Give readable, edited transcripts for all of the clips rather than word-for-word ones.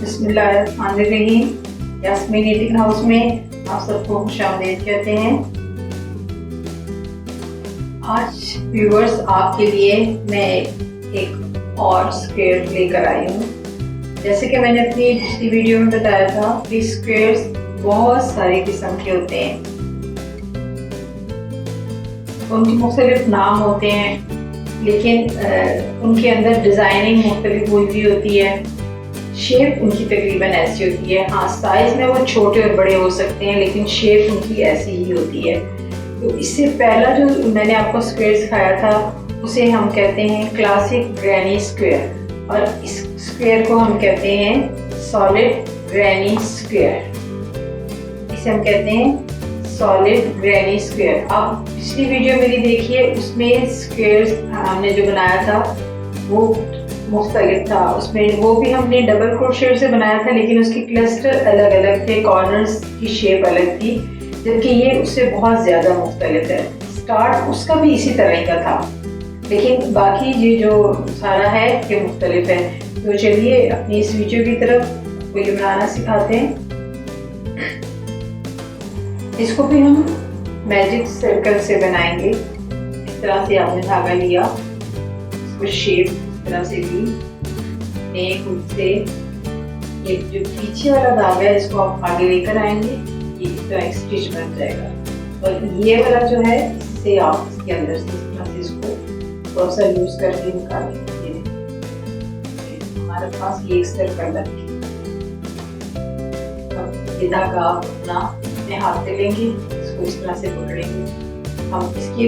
बिस्मिल्लाहिर्रहमानिर्रहीम। Yasmin knitting house में आप सबको खुशामदीद कहते हैं। आज व्यूअर्स आपके लिए मैं एक और स्क्वेयर लेकर आई हूँ। जैसे कि मैंने अपनी पिछली वीडियो में बताया था कि स्क्वेयर्स बहुत सारे किस्म के होते हैं, उनके मुख्तलिफ नाम होते हैं, लेकिन उनके अंदर डिज़ाइनिंग मुख्तलिफ हुई भी होती है। शेप उनकी तकरीबन ऐसी होती है। हाँ, साइज़ में वो छोटे और बड़े हो सकते हैं, लेकिन शेप उनकी ऐसी ही होती है। तो इससे पहला जो मैंने आपको स्क्वायर सिखाया था उसे हम कहते हैं क्लासिक ग्रैनी स्क्वायर, और इस स्क्वायर को हम कहते हैं सॉलिड ग्रैनी स्क्वायर। इसे हम कहते हैं सॉलिड ग्रैनी स्क्वायर। आप पिछली वीडियो मेरी देखिए, उसमें स्क्वायर हमने जो बनाया था वो मुख्तलिफ था। उसमें वो भी हमने डबल क्रोशे से बनाया था, लेकिन उसके क्लस्टर अलग अलग थे, कॉर्नर्स की शेप अलग थी, जबकि ये उससे बहुत ज़्यादा मुख्तलिफ है। स्टार्ट उसका भी इसी तरह ही का था, लेकिन बाकी ये जो सारा है ये मुख्तलिफ है। तो चलिए अपनी इस वीडियो की तरफ ये बनाना सिखाते हैं। इसको भी हम मैजिक सर्कल से बनाएंगे। इस तरह से आपने धागा लिया, इसको शेप तरह से ली, एक से एक जो पीछे वाला धागा है इसको आप आगे लेकर आएंगे, ये इस तरह एक स्टिच बन जाएगा। और ये वाला जो है इससे आप इसके अंदर से इस तरह से इसको थोड़ा सा लूज करके निकालेंगे। हमारे पास ये एक सर्कल बन गया। अब ये धागा आप अपने हाथ में लेंगे, इसको इस तरह से पकड़ेंगे। हम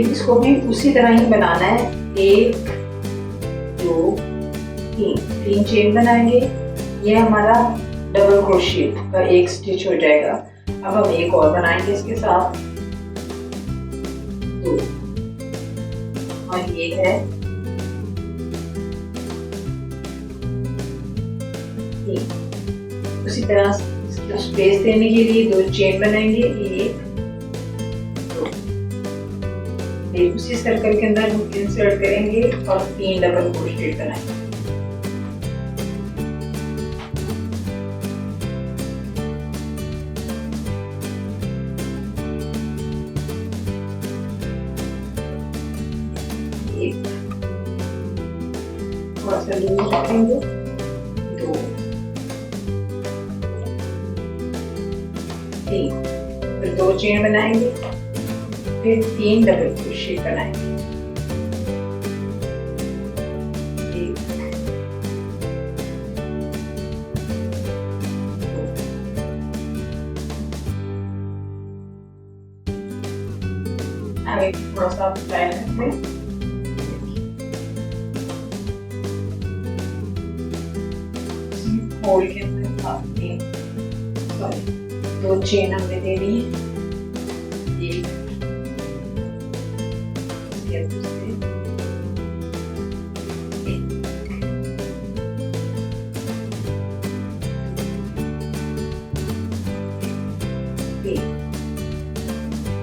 इसको भी उसी तरह ही बनाना है। एक दो तीन चेन बनाएंगे। ये हमारा डबल क्रोशिया का एक स्टिच हो जाएगा। अब हम एक और बनाएंगे इसके साथ, दो, और ये है तीन। उसी तरह इसको स्पेस देने के लिए दो चेन बनाएंगे, एक दो, उसी सर्कल के अंदर हम इंसर्ट करेंगे और तीन डबल क्रोशेट बनाएंगे। एक, थोड़ा सा लूज रखेंगे, दो, तीन, फिर दो चेन बनाएंगे, फिर तीन डबल क्रोशे बनाएंगे। थोड़ा सा टाइट रखें, होल के अंदर दो चेन हमने दे दी,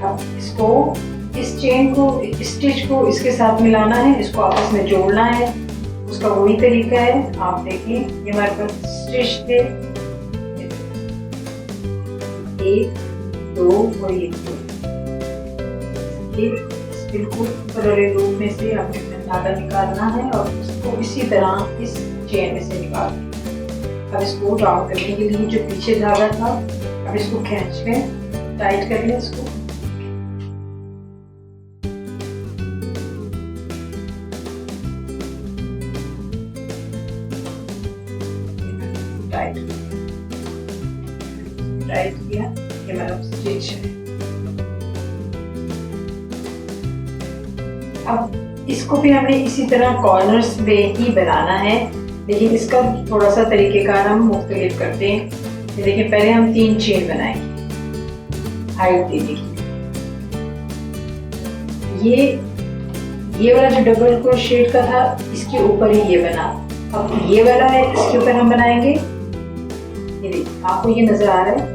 अब इसको इस चेन को स्टिच को इसके साथ मिलाना है, इसको आपस में जोड़ना है। उसका वही तरीका है। आप देखिए ये हमारे पास स्टिच थे, एक दो और ये दो। बिल्कुल ऊपर वाले लूप में से आपने धागा निकालना है और उसको इसी तरह इस चेन में से निकालना। अब इसको राउंड करने के लिए जो पीछे धागा था, अब इसको खींच के टाइट कर लें इसको। टाइट किया, ये मेरा स्टिच है। अब इसको भी हमें इसी तरह कॉर्नर्स में ही बनाना है, लेकिन इसका थोड़ा सा तरीकेकार हम मुख्तलिफ करते हैं। ये देखिए, पहले हम तीन चेन बनाएंगे हाइट देने के लिए। ये वाला जो डबल क्रोशेट का था इसके ऊपर ही ये बना। अब ये वाला है, इसके ऊपर हम बनाएंगे। ये देखिए, आपको ये नजर आ रहा है,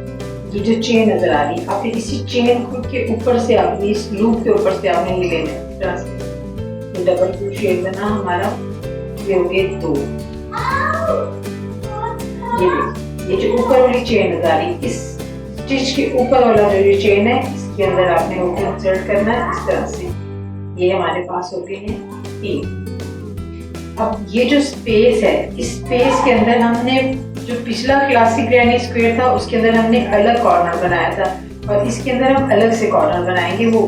ये जो चेन नजर आ रही है, आपने इसी चेन के ऊपर से आपने इस लूप के ऊपर से आपने ये लेना है। इस तरह से डबल क्रोशेट बना हमारा, ये हो गए दो। ये देखिए, ये जो ऊपर वाली चेन नजर आ रही है, इस स्टिच के ऊपर वाला जो ये चेन है इसके अंदर आपने हुक इंसर्ट करना है इस तरह से। ये हमारे पास हो गए हैं 3। अब ये जो स्पेस है, इस स्पेस के अंदर हमने जो पिछला क्लासिक ग्रैनी स्क्वायर था उसके अंदर हमने अलग कॉर्नर बनाया था और इसके अंदर हम अलग से कॉर्नर बनाएंगे। वो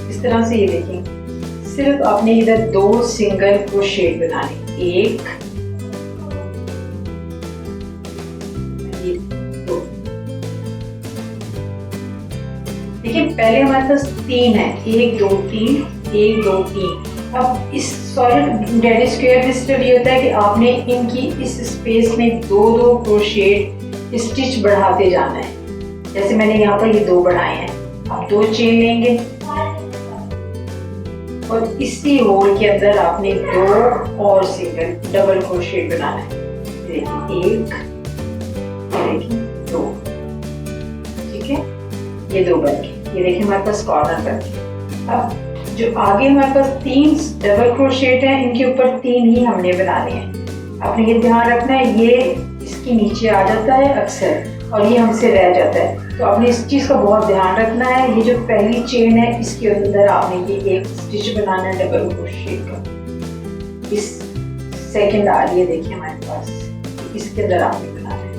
इस तरह से, ये देखें, सिर्फ आपने इधर 2 सिंगल क्रोशेट बनाने, 1 2। देखिए पहले हमारे पास 3 है, 1 2 3 1 2 3। अब इस सॉलिड ग्रैनी स्क्वायर में सिर्फ ये होता है कि आपने इनकी इस स्पेस में 2-2 क्रोशेट स्टिच बढ़ाते जाना है। जैसे मैंने यहाँ पर ये 2 बढ़ाए हैं, अब 2 चेन लेंगे और इसी होल के अंदर आपने 2 और सिंगल डबल क्रोशेट बनाना है। देखिए 1 देखिए 2, ठीक है, ये 2 बन गए। ये देखिए हमारे पास कॉर्नर बन गए। अब जो आगे हमारे पास 3 डबल क्रोशेट हैं, इनके ऊपर 3 ही हमने बनाने हैं। आपने ये ध्यान रखना है, ये इसके नीचे आ जाता है अक्सर और ये हमसे रह जाता है, तो आपने इस चीज़ का बहुत ध्यान रखना है। ये जो पहली चेन है इसके अंदर आपने ये एक स्टिच बनाना है डबल क्रोशेट का। इस सेकंड आ रही है, देखिए हमारे पास, इसके अंदर आपने बनाना है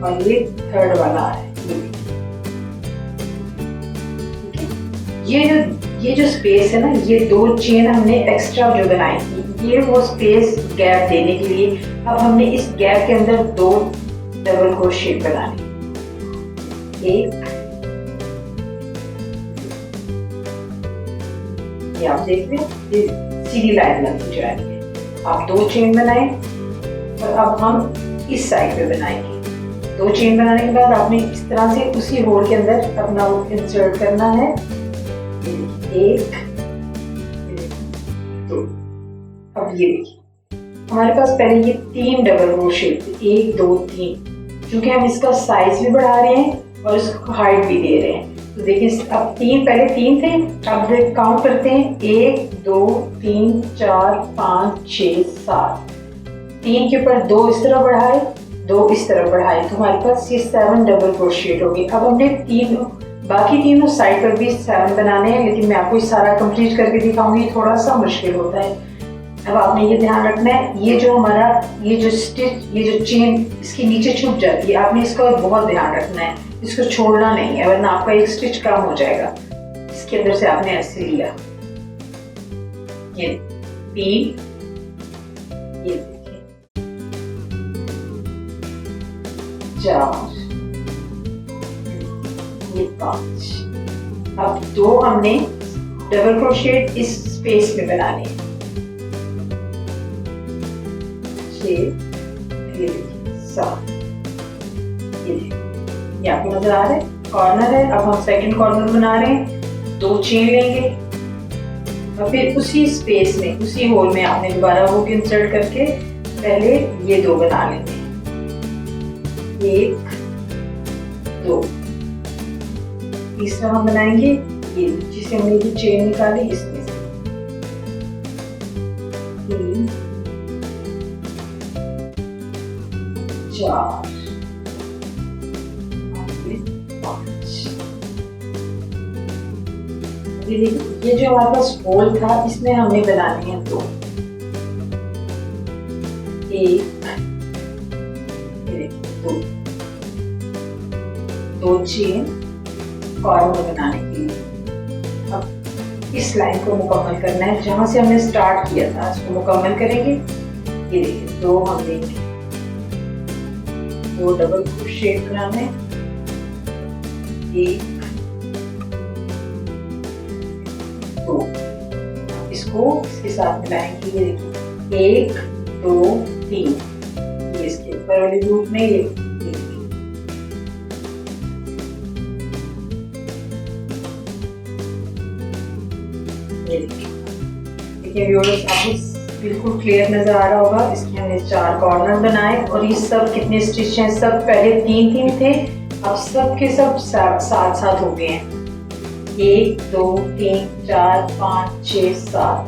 और ये थर्ड वाला है। ये जो स्पेस है ना, ये 2 चेन हमने एक्स्ट्रा जो बनाई थी, ये वो स्पेस गैप देने के लिए अब हमने इस गैप के अंदर 2 डबल क्रोशेट बनाने। 1, ये आप देख रहे हैं, ये सीधी लाइन लगती जा रही है। आप 2 चेन बनाए और अब हम इस साइड पे बनाएंगे। 2 चेन बनाने के बाद आपने इस तरह से उसी होल के अंदर अपना हुक इंसर्ट करना है। 1 2। अब ये देखिए हमारे पास पहले ये 3 डबल क्रोशेट थे, 1 2 3। क्योंकि हम इसका साइज भी बढ़ा रहे हैं और इसको हाइट भी दे रहे हैं, तो देखिए अब 3, पहले 3 थे, अब काउंट करते हैं, 1 2 3 4 5 6 7। 3 के ऊपर 2 इस तरह बढ़ाए, 2 इस तरह बढ़ाए, तो हमारे पास ये 7 डबल क्रोशेट हो गए। अब हमने बाकी तीनों साइड पर भी 7 बनाने हैं, लेकिन मैं आपको ये सारा कंप्लीट करके दिखाऊंगी, थोड़ा सा मुश्किल होता है। अब आपने ये ध्यान रखना है, ये जो हमारा ये जो स्टिच, ये जो चेन इसके नीचे छुप जाती है, आपने इसका बहुत ध्यान रखना है, इसको छोड़ना नहीं है, वरना आपका एक स्टिच कम हो जाएगा। इसके अंदर से आपने ऐसे लिया, ये 3, ये देखिए 4, ये 5। अब 2 हमने डबल क्रोशेट इस स्पेस में बनाने हैं। 6, 7, ये आपको नजर आ रहा है, कॉर्नर है। अब हम सेकंड कॉर्नर बना रहे हैं, 2 चेन लेंगे और फिर उसी स्पेस में, उसी होल में आपने दोबारा हुक इंसर्ट करके पहले ये 2 बना लेंगे। 1 2। तीसरा हम बनाएंगे ये, जिसे हमने ये चेन निकाली इसमें से, 3 4 5। ये जो हमारे पास होल था इसमें हमने बनाने हैं 2, 1 2 चेन कॉर्नर बनाने के लिए। अब इस लाइन को मुकम्मल करना है, जहां से हमने स्टार्ट किया था इसको मुकम्मल करेंगे। ये देखिए 2 हम देंगे, 2 डबल क्रोशेट बनाने, 1 2। इसको इसके साथ मिलाएंगे। ये देखिए 1 2 3, ये इसके ऊपर वाले ग्रुप में ये देखिए व्यूअर्स, आपको बिल्कुल क्लियर नजर आ रहा होगा। इसके हमने 4 कॉर्नर बनाए और ये सब कितने स्टिच हैं, सब पहले 3 थे, अब सब के सब साथ हो गए हैं। 1 2 3 4 5 6 7,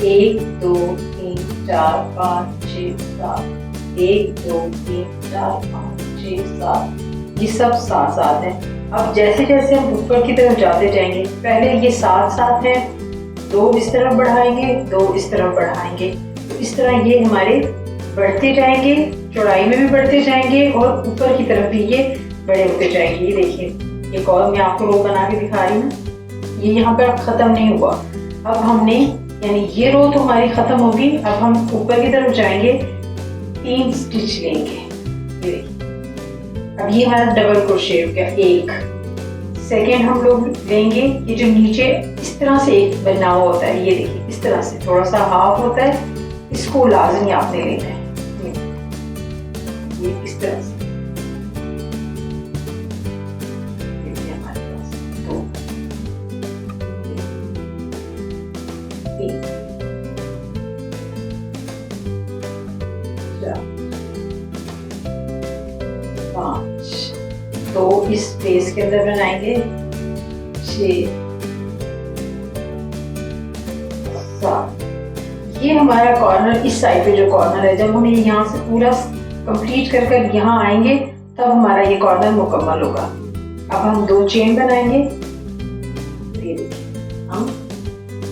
1 2 3 4 5 6 7, 1 2 3 4 5 6 7, ये सब 7 हैं। अब जैसे जैसे हम ऊपर की तरफ जाते जाएंगे, पहले ये 7 हैं, 2 इस तरफ बढ़ाएंगे, 2 इस तरफ बढ़ाएंगे, तो इस तरह ये हमारे बढ़ते जाएंगे, चौड़ाई में भी बढ़ते जाएंगे और ऊपर की तरफ भी ये बड़े होते जाएंगे। ये देखिए, एक और मैं आपको रो बना के दिखा रही हूँ। ये यहाँ पर खत्म नहीं हुआ। अब हमने यानी ये रो तो हमारी खत्म होगी। अब हम ऊपर की तरफ जाएंगे, 3 स्टिच लेंगे। ये देखिए, अब ये हमारा डबल क्रोशे हो गया। 1 सेकेंड हम लोग लेंगे, ये जो नीचे इस तरह से एक बना हुआ होता है, ये देखिए इस तरह से थोड़ा सा हाफ होता है, इसको लाजमी आपने लेना है। ये इस तरह से हमारे पास 2 3 4 5, 2 इस स्पेस के अंदर बनाएंगे, 6 7। ये हमारा कॉर्नर, इस साइड पे जो कॉर्नर है, जब हम ये यहाँ से पूरा कंप्लीट कर कर यहाँ आएंगे तब हमारा ये कॉर्नर मुकम्मल होगा। अब हम 2 चेन बनाएंगे। ये देखिए, हम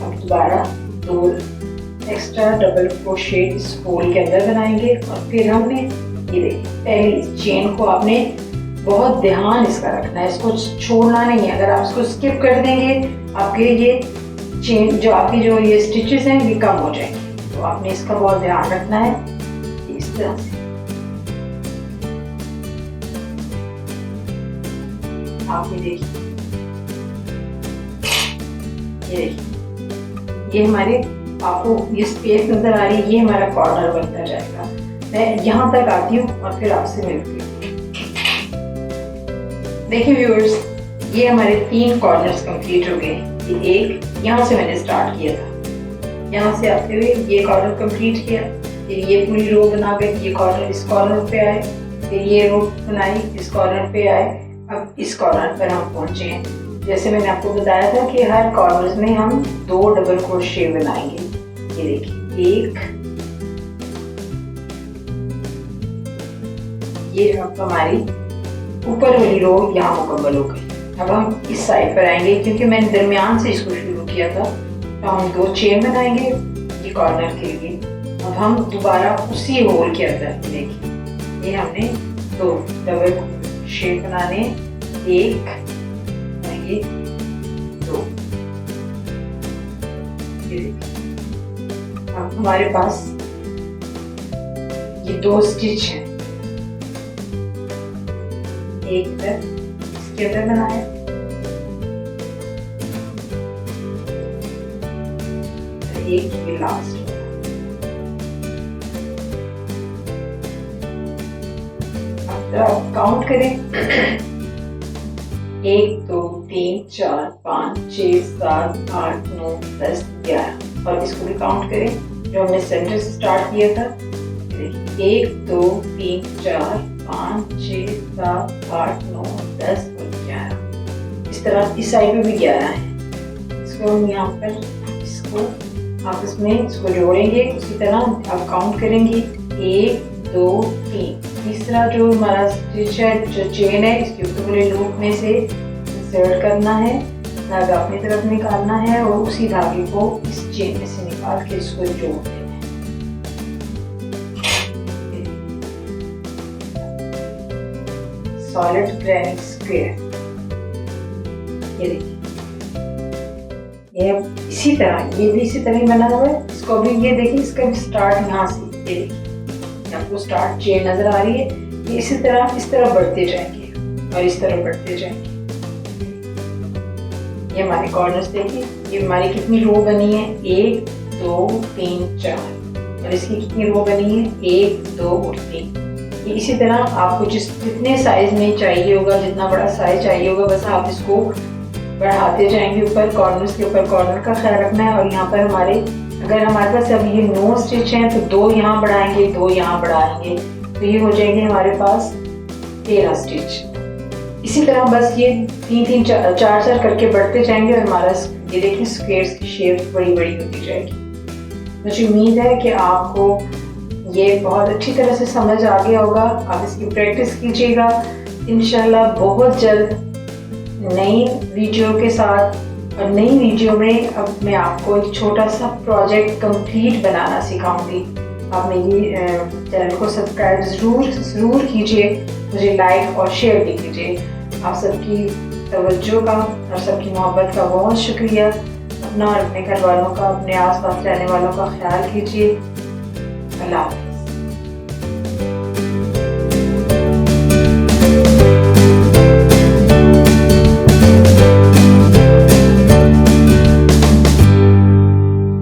अब दोबारा 2 एक्स्ट्रा डबल क्रोशे इस होल के अंदर बनाएंगे और फिर हमने ये देखिए पहली चेन को आपने बहुत ध्यान इसका रखना है, इसको छोड़ना नहीं है। अगर आप इसको स्किप कर देंगे, आपके ये चेन जो आपकी जो ये स्टिचेस हैं ये कम हो जाएंगे, तो आपने इसका बहुत ध्यान रखना है। इस तरह से आप ये देखिए, ये देखिए, ये हमारे आपको ये स्पेस नजर आ रही है, ये हमारा कॉर्नर बनता जाएगा। मैं यहाँ तक आती हूँ और फिर आपसे मिलती हूँ। देखिए व्यूअर्स, ये हमारे 3 कॉर्नर्स कंप्लीट हो गए। ये एक यहाँ से मैंने स्टार्ट किया था, यहाँ से आते हुए ये कॉर्नर कंप्लीट किया, फिर ये पूरी रो बना गई, ये कॉर्नर इस कॉर्नर पे आए, फिर ये रो बनाई इस कॉर्नर पे आए। अब इस कॉर्नर पर हम पहुँचे हैं। जैसे मैंने आपको बताया था कि हर कॉर्नर में हम 2 डबल क्रोशे बनाएंगे। ये देखिए, 1, ये अब हमारी ऊपर वाली रो यहाँ मुकम्मल हो गई। अब हम इस साइड पर आएंगे, क्योंकि मैंने दरमियान से इसको शुरू किया था, तो हम 2 चेन बनाएंगे ये कॉर्नर के लिए। अब हम दोबारा उसी होल के अंदर देखिए, ये हमने 2 डबल क्रोशे बनाने, 1 ये 2। अब हमारे पास ये 2 स्टिच हैं, एक इधर इसके अंदर बनाया, एक ये लास्ट। अब काउंट करें, 1 2 3 4 5 6 7 8 9 10 11, और इसको भी काउंट करें जो हमने सेंटर से स्टार्ट किया था। 1 2 3 4 5 6 7 8 9 10 और 11। इस तरह इस साइड में भी 11 है। इसको हम यहाँ पर इसको आपस में इसको जोड़ेंगे, उसी तरह आप काउंट करेंगे 1 2 3। तीसरा जो हमारा स्टिच है, जो चेन है, इसके ऊपर वाले लूप में से इंसर्ट करना है, धागा अपनी तरफ निकालना है और उसी धागे को इस चेन में से निकाल के इसको जोड़ देना है। सॉलिड ग्रैनी स्क्वायर, ये देखिए, ये इसी तरह, ये भी इसी तरह बना हुआ है। इसको भी ये देखिए, इसका भी स्टार्ट यहाँ से, ये देखिए आपको स्टार्ट चेन नजर आ रही है। ये इसी तरह इस तरह बढ़ते जाएंगे और इस तरह बढ़ते जाएंगे। ये हमारे कॉर्नर्स देखिए, ये हमारी कितनी रो बनी है, 1 2 3 4, और इसकी कितनी रो बनी है, 1 2 और 3। ये इसी तरह आपको जितने साइज में चाहिए होगा, जितना बड़ा साइज चाहिए होगा, बस आप इसको बढ़ाते जाएंगे। ऊपर कॉर्नर्स के ऊपर कॉर्नर का ख्याल रखना है। और यहाँ पर हमारे, अगर हमारे पास अब ये 9 स्टिच हैं तो 2 यहाँ बढ़ाएंगे, 2 यहाँ बढ़ाएंगे, तो ये हो जाएंगे हमारे पास 13 स्टिच। इसी तरह बस ये 3 4 4 करके बढ़ते जाएंगे और हमारा ये देखिए स्क्वेयर्स की शेप बड़ी बड़ी होती जाएगी। मुझे उम्मीद है कि आपको ये बहुत अच्छी तरह से समझ आ गया होगा। आप इसकी प्रैक्टिस कीजिएगा। इंशाल्लाह बहुत जल्द नई वीडियो के साथ, और नई वीडियो में अब मैं आपको एक छोटा सा प्रोजेक्ट कंप्लीट बनाना सिखाऊंगी। आप मेरी चैनल को सब्सक्राइब ज़रूर कीजिए, मुझे लाइक और शेयर भी कीजिए। आप सबकी तवज्जो का और सबकी मोहब्बत का बहुत शुक्रिया। अपना और अपने घर वालों का, अपने आस पास रहने वालों का ख्याल कीजिए। अल्लाह।